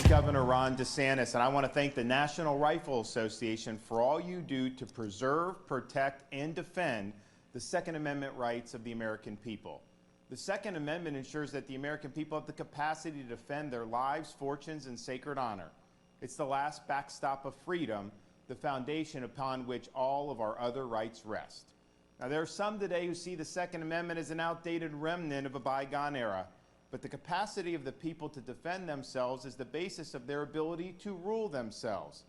Governor Ron Desantis, and I want to thank the National Rifle Association for all you do to preserve, protect, and defend the Second Amendment rights of the American people. The Second Amendment ensures that the American people have the capacity to defend their lives, fortunes, and sacred honor. It's the last backstop of freedom, the foundation upon which all of our other rights rest. Now, there are some today who see the Second Amendment as an outdated remnant of a bygone era, but the capacity of the people to defend themselves is the basis of their ability to rule themselves.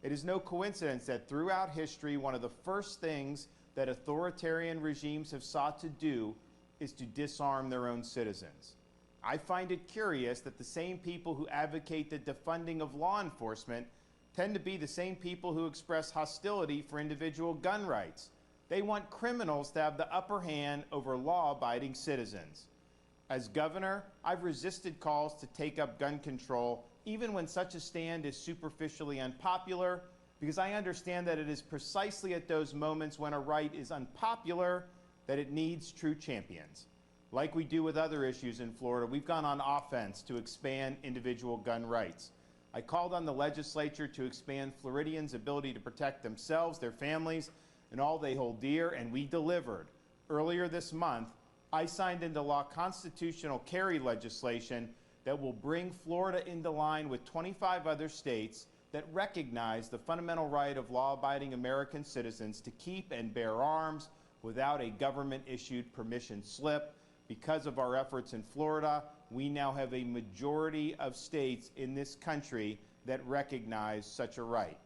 It is no coincidence that throughout history, one of the first things that authoritarian regimes have sought to do is to disarm their own citizens. I find it curious that the same people who advocate the defunding of law enforcement tend to be the same people who express hostility for individual gun rights. They want criminals to have the upper hand over law-abiding citizens. As governor, I've resisted calls to take up gun control, even when such a stand is superficially unpopular, because I understand that it is precisely at those moments when a right is unpopular that it needs true champions. Like we do with other issues in Florida, we've gone on offense to expand individual gun rights. I called on the legislature to expand Floridians' ability to protect themselves, their families, and all they hold dear, and we delivered. Earlier this month, I signed into law constitutional carry legislation that will bring Florida into line with 25 other states that recognize the fundamental right of law-abiding American citizens to keep and bear arms without a government-issued permission slip. Because of our efforts in Florida, we now have a majority of states in this country that recognize such a right.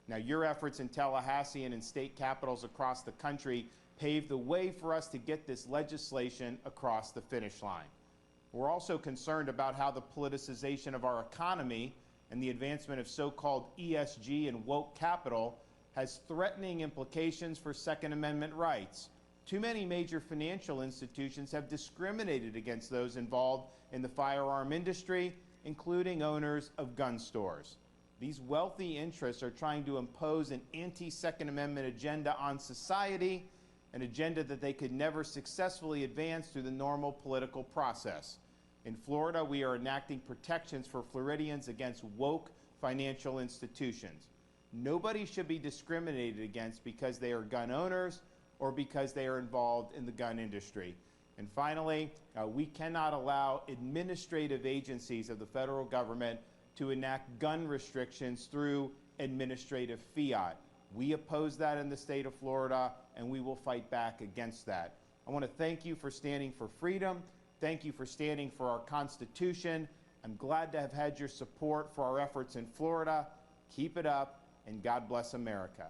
Now, your efforts in Tallahassee and in state capitals across the country paved the way for us to get this legislation across the finish line. We're also concerned about how the politicization of our economy and the advancement of so-called ESG and woke capital has threatening implications for Second Amendment rights. Too many major financial institutions have discriminated against those involved in the firearm industry, including owners of gun stores. These wealthy interests are trying to impose an anti-Second Amendment agenda on society, an agenda that they could never successfully advance through the normal political process. In Florida, we are enacting protections for Floridians against woke financial institutions. Nobody should be discriminated against because they are gun owners or because they are involved in the gun industry. And finally, we cannot allow administrative agencies of the federal government to enact gun restrictions through administrative fiat. We oppose that in the state of Florida, and we will fight back against that. I want to thank you for standing for freedom. Thank you for standing for our Constitution. I'm glad to have had your support for our efforts in Florida. Keep it up, and God bless America.